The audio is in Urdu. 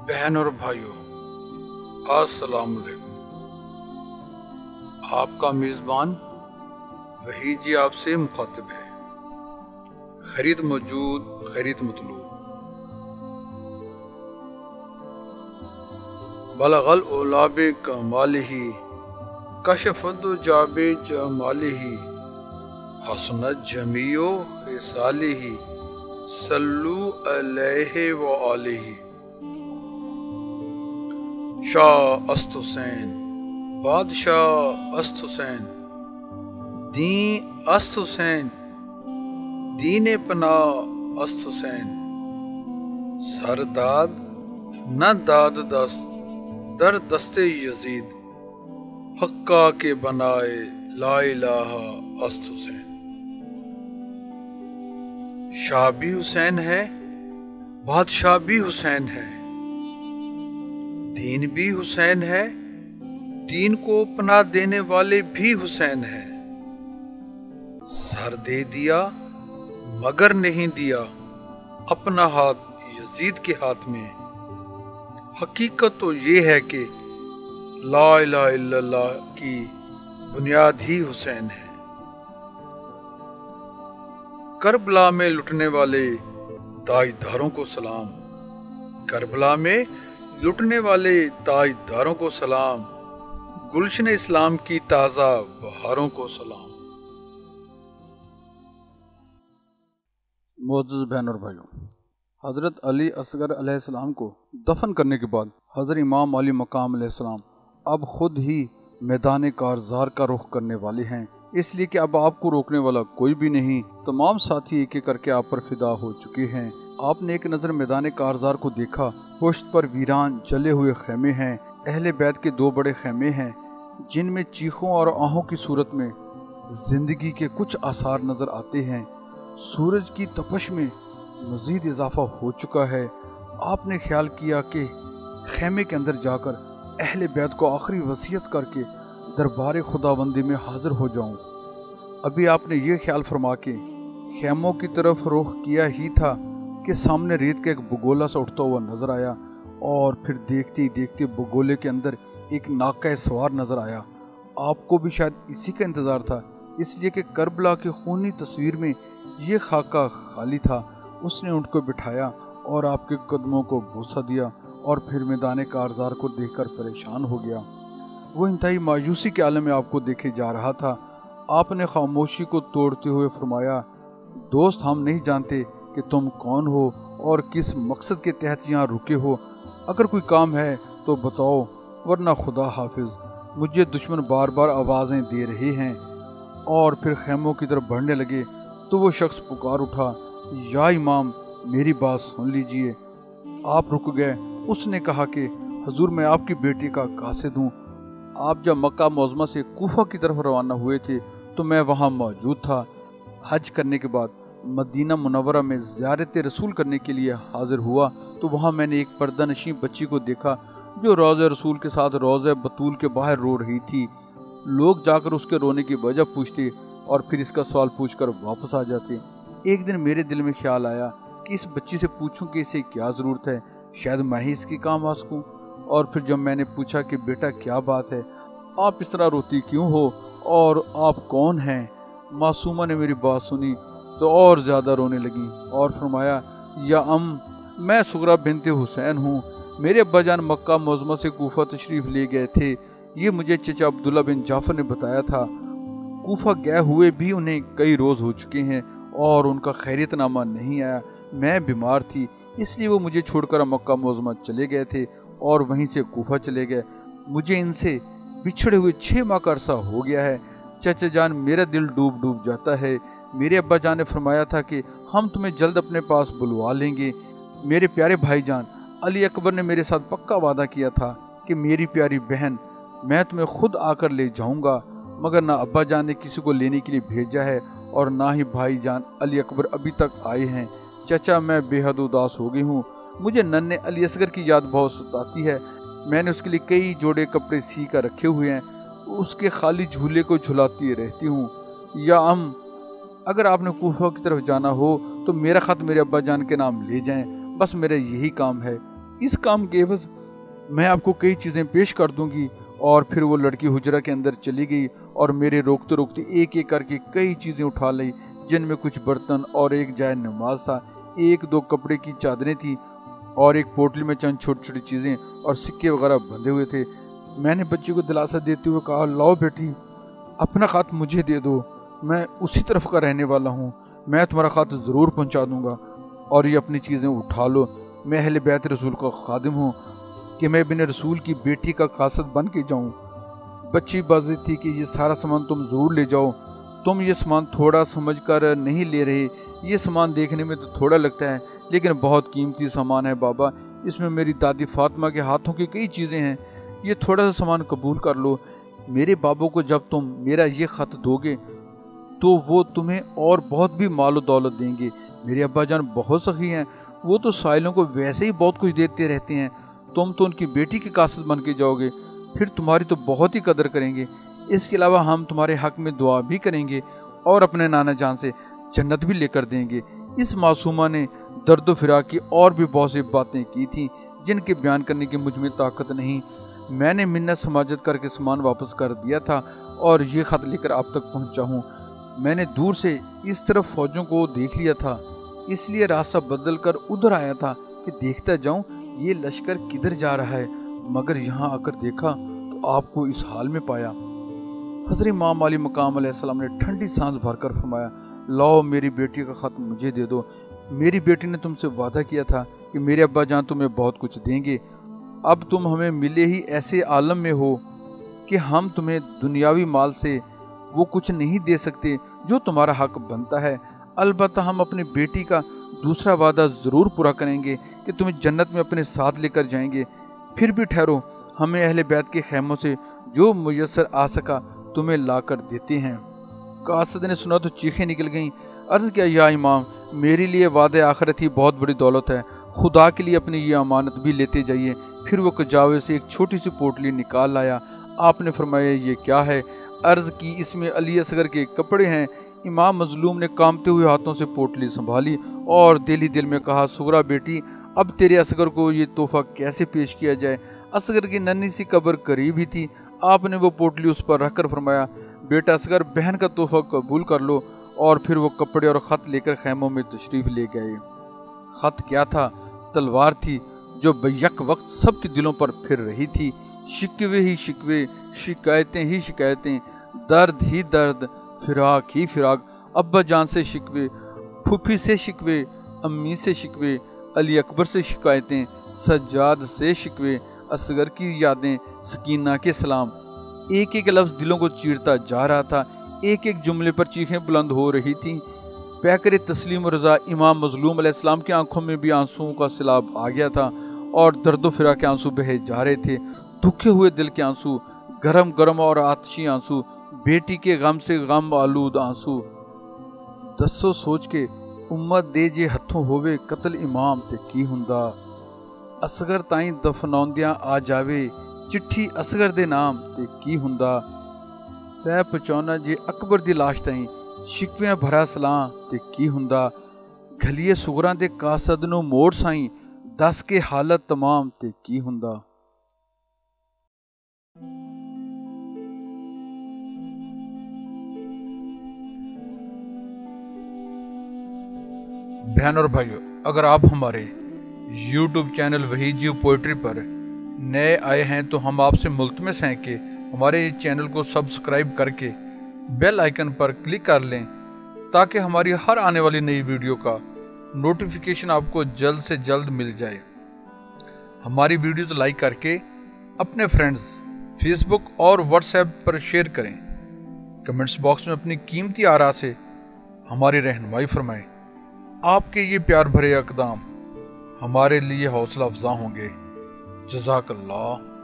بہن اور بھائیوں، السلام علیکم۔ آپ کا میزبان وحید جی آپ سے مخاطب ہے۔ خیریت موجود، خیریت مطلوب۔ بلغ العلا بکمالہ، کشف الدجی بجمالہ، حسنت جمیع خصالہ، صلوا علیہ وآلہ۔ شاہ است حسین، بادشاہ است حسین، دین است حسین، دین پناہ است حسین۔ سر داد نہ داد دست در دست یزید، حقا کے بنائے لا الہ است حسین۔ شاہ بھی حسین ہے، بادشاہ بھی حسین ہے، دین بھی حسین ہے، دین کو پناہ دینے والے بھی حسین ہیں۔ سر دے دیا مگر نہیں دیا اپنا ہاتھ یزید کے ہاتھ میں۔ حقیقت تو یہ ہے کہ لا الہ الا اللہ کی بنیاد ہی حسین ہے۔ کربلا میں لٹنے والے تاجداروں کو سلام، کربلا میں لٹنے والے تاجداروں کو سلام، گلشن اسلام کی تازہ بہاروں کو سلام۔ معزز بہن اور بھائیوں، حضرت علی اصغر علیہ السلام کو دفن کرنے کے بعد حضرت امام علی مقام علیہ السلام اب خود ہی میدان کارزار کا رخ کرنے والے ہیں، اس لیے کہ اب آپ کو روکنے والا کوئی بھی نہیں۔ تمام ساتھی ایک ایک کر کے آپ پر فدا ہو چکے ہیں۔ آپ نے ایک نظر میدان کارزار کو دیکھا، پشت پر ویران جلے ہوئے خیمے ہیں، اہل بیت کے دو بڑے خیمے ہیں جن میں چیخوں اور آہوں کی صورت میں زندگی کے کچھ آثار نظر آتے ہیں۔ سورج کی تپش میں مزید اضافہ ہو چکا ہے۔ آپ نے خیال کیا کہ خیمے کے اندر جا کر اہل بیت کو آخری وصیت کر کے دربار خداوندی میں حاضر ہو جاؤں۔ ابھی آپ نے یہ خیال فرما کے خیموں کی طرف رخ کیا ہی تھا کہ سامنے ریت کا ایک بگولا سا اٹھتا ہوا نظر آیا، اور پھر دیکھتے ہی دیکھتے بگولے کے اندر ایک ناقہ سوار نظر آیا۔ آپ کو بھی شاید اسی کا انتظار تھا، اس لیے کہ کربلا کی خونی تصویر میں یہ خاکہ خالی تھا۔ اس نے اونٹ کو بٹھایا اور آپ کے قدموں کو بوسہ دیا، اور پھر میدان کارزار کو دیکھ کر پریشان ہو گیا۔ وہ انتہائی مایوسی کے عالم میں آپ کو دیکھے جا رہا تھا۔ آپ نے خاموشی کو توڑتے ہوئے فرمایا، دوست ہم نہیں جانتے کہ تم کون ہو اور کس مقصد کے تحت یہاں رکے ہو۔ اگر کوئی کام ہے تو بتاؤ، ورنہ خدا حافظ۔ مجھے دشمن بار بار آوازیں دے رہے ہیں۔ اور پھر خیموں کی طرف بڑھنے لگے تو وہ شخص پکار اٹھا، یا امام میری بات سن لیجئے۔ آپ رک گئے۔ اس نے کہا کہ حضور میں آپ کی بیٹی کا قاصد ہوں۔ آپ جب مکہ معظمہ سے کوفہ کی طرف روانہ ہوئے تھے تو میں وہاں موجود تھا۔ حج کرنے کے بعد مدینہ منورہ میں زیارت رسول کرنے کے لیے حاضر ہوا تو وہاں میں نے ایک پردہ نشین بچی کو دیکھا جو روضہ رسول کے ساتھ روضہ بطول کے باہر رو رہی تھی۔ لوگ جا کر اس کے رونے کی وجہ پوچھتے اور پھر اس کا سوال پوچھ کر واپس آ جاتے۔ ایک دن میرے دل میں خیال آیا کہ اس بچی سے پوچھوں کہ اسے کیا ضرورت ہے، شاید میں ہی اس کی کام آ سکوں۔ اور پھر جب میں نے پوچھا کہ بیٹا کیا بات ہے، آپ اس طرح روتی کیوں ہو اور آپ کون ہیں، معصومہ نے میری بات سنی تو اور زیادہ رونے لگی اور فرمایا، یا میں سغرا بنت حسین ہوں۔ میرے ابا جان مکہ معظمہ سے کوفہ تشریف لے گئے تھے، یہ مجھے چچا عبداللہ بن جعفر نے بتایا تھا۔ کوفہ گئے ہوئے بھی انہیں کئی روز ہو چکے ہیں اور ان کا خیریت نامہ نہیں آیا۔ میں بیمار تھی، اس لیے وہ مجھے چھوڑ کر مکہ معظمہ چلے گئے تھے اور وہیں سے کوفہ چلے گئے۔ مجھے ان سے بچھڑے ہوئے 6 ماہ کا عرصہ ہو گیا ہے۔ چچا جان میرا دل ڈوب ڈوب جاتا ہے۔ میرے ابا جان نے فرمایا تھا کہ ہم تمہیں جلد اپنے پاس بلوا لیں گے۔ میرے پیارے بھائی جان علی اکبر نے میرے ساتھ پکا وعدہ کیا تھا کہ میری پیاری بہن میں تمہیں خود آ کر لے جاؤں گا، مگر نہ ابا جان نے کسی کو لینے کے لیے بھیجا ہے اور نہ ہی بھائی جان علی اکبر ابھی تک آئے ہیں۔ چچا میں بے حد اداس ہو گئی ہوں، مجھے ننھے علی اصغر کی یاد بہت ستاتی ہے۔ میں نے اس کے لیے کئی جوڑے کپڑے سی کر رکھے ہوئے ہیں، اس کے خالی جھولے کو جھلاتی رہتی ہوں۔ یا اگر آپ نے کوفہ کی طرف جانا ہو تو میرا خط میرے ابا جان کے نام لے جائیں، بس میرا یہی کام ہے۔ اس کام کے عوض میں آپ کو کئی چیزیں پیش کر دوں گی۔ اور پھر وہ لڑکی حجرہ کے اندر چلی گئی اور میرے روکتے روکتے ایک ایک کر کے کئی چیزیں اٹھا لی، جن میں کچھ برتن اور ایک جائے نماز تھا، ایک دو کپڑے کی چادریں تھی اور ایک پوٹلی میں چند چھوٹی چھوٹی چیزیں اور سکے وغیرہ بندھے ہوئے تھے۔ میں نے بچی کو دلاسا دیتے ہوئے کہا، لاؤ بیٹی، اپنا خط مجھے دے دو، میں اسی طرف کا رہنے والا ہوں، میں تمہارا خط ضرور پہنچا دوں گا، اور یہ اپنی چیزیں اٹھا لو۔ میں اہل بیت رسول کا خادم ہوں کہ میں ابن رسول کی بیٹی کا قاصد بن کے جاؤں۔ بچی بازی تھی کہ یہ سارا سامان تم ضرور لے جاؤ، تم یہ سامان تھوڑا سمجھ کر نہیں لے رہے، یہ سامان دیکھنے میں تو تھوڑا لگتا ہے لیکن بہت قیمتی سامان ہے بابا، اس میں میری دادی فاطمہ کے ہاتھوں کی کئی چیزیں ہیں، یہ تھوڑا سا سامان قبول کر لو۔ میرے بابا کو جب تم میرا یہ خط دو گے تو وہ تمہیں اور بہت بھی مال و دولت دیں گے۔ میرے ابا جان بہت سخی ہیں، وہ تو سائلوں کو ویسے ہی بہت کچھ دیتے رہتے ہیں، تم تو ان کی بیٹی کے قاصد بن کے جاؤ گے، پھر تمہاری تو بہت ہی قدر کریں گے۔ اس کے علاوہ ہم تمہارے حق میں دعا بھی کریں گے اور اپنے نانا جان سے جنت بھی لے کر دیں گے۔ اس معصومہ نے درد و فراق کی اور بھی بہت سی باتیں کی تھیں جن کے بیان کرنے کی مجھ میں طاقت نہیں۔ میں نے منت سماجت کر کے سامان واپس کر دیا تھا اور یہ خط لے کر آپ تک پہنچا ہوں۔ میں نے دور سے اس طرف فوجوں کو دیکھ لیا تھا، اس لیے راستہ بدل کر ادھر آیا تھا کہ دیکھتا جاؤں یہ لشکر کدھر جا رہا ہے، مگر یہاں آ کر دیکھا تو آپ کو اس حال میں پایا۔ حضرت امام علی مقام علیہ السلام نے ٹھنڈی سانس بھر کر فرمایا، لاؤ میری بیٹی کا خط مجھے دے دو۔ میری بیٹی نے تم سے وعدہ کیا تھا کہ میرے ابا جان تمہیں بہت کچھ دیں گے، اب تم ہمیں ملے ہی ایسے عالم میں ہو کہ ہم تمہیں دنیاوی مال سے وہ کچھ نہیں دے سکتے جو تمہارا حق بنتا ہے، البتہ ہم اپنی بیٹی کا دوسرا وعدہ ضرور پورا کریں گے کہ تمہیں جنت میں اپنے ساتھ لے کر جائیں گے۔ پھر بھی ٹھہرو، ہمیں اہل بیت کے خیموں سے جو میسر آ سکا تمہیں لا کر دیتے ہیں۔ قاصد نے سنا تو چیخیں نکل گئیں، عرض کیا، یا امام، میرے لیے وعدہ آخرت ہی بہت بڑی دولت ہے، خدا کے لیے اپنی یہ امانت بھی لیتے جائیے۔ پھر وہ کجاوے سے ایک چھوٹی سی پوٹلی نکال لایا۔ آپ نے فرمایا، یہ کیا ہے؟ عرض کی، اس میں علی اصغر کے کپڑے ہیں۔ امام مظلوم نے کامتے ہوئے ہاتھوں سے پوٹلی سنبھالی اور دل ہی دل میں کہا، سغرا بیٹی، اب تیرے اصغر کو یہ تحفہ کیسے پیش کیا جائے؟ اصغر کی ننھی سی قبر قریب ہی تھی۔ آپ نے وہ پوٹلی اس پر رکھ کر فرمایا، بیٹا اصغر، بہن کا تحفہ قبول کر لو۔ اور پھر وہ کپڑے اور خط لے کر خیموں میں تشریف لے گئے۔ خط کیا تھا؟ تلوار تھی جو بیک وقت سب کے دلوں پر پھر رہی تھی۔ شکوے ہی شکوے، شکایتیں ہی شکایتیں، درد ہی درد، فراق ہی فراق، ابا جان سے شکوے، پھوپھی سے شکوے، امی سے شکوے، علی اکبر سے شکایتیں، سجاد سے شکوے، اصغر کی یادیں، سکینہ کے سلام۔ ایک ایک لفظ دلوں کو چیرتا جا رہا تھا، ایک ایک جملے پر چیخیں بلند ہو رہی تھیں۔ پیکر تسلیم و رضا امام مظلوم علیہ السلام کی آنکھوں میں بھی آنسوؤں کا سیلاب آ گیا تھا اور درد و فراق کے آنسو بہے جا رہے تھے، دکھے ہوئے دل کے آنسو، گرم گرم اور آتشی آنسو، بیٹی کے غم سے غم آلود آنسو۔ دسو سوچ کے امت دے جے ہتھوں ہووے قتل امام تے کی ہوندا، اصغر تائیں دفناؤندیاں آ جاوے چٹھی اصغر دے نام تے کی ہوندا، پہ پچونا جے اکبر دی لاش تائیں شکویاں بھرا سلاں تے کی ہوندا، گھلیے سغراں دے قاصد نو موڑ سائیں دس کے حالت تمام تے کی ہوندا۔ بہن اور بھائیو، اگر آپ ہمارے YouTube چینل وحید جیو پوئٹری پر نئے آئے ہیں تو ہم آپ سے ملتمس ہیں کہ ہمارے چینل کو سبسکرائب کر کے بیل آئیکن پر کلک کر لیں تاکہ ہماری ہر آنے والی نئی ویڈیو کا نوٹیفیکیشن آپ کو جلد سے جلد مل جائے۔ ہماری ویڈیوز لائک کر کے اپنے فرینڈز فیس بک اور واٹس ایپ پر شیئر کریں۔ کمنٹس باکس میں اپنی قیمتی آراء سے ہماری رہنمائی فرمائیں۔ آپ کے یہ پیار بھرے اقدام ہمارے لیے حوصلہ افزا ہوں گے۔ جزاک اللہ۔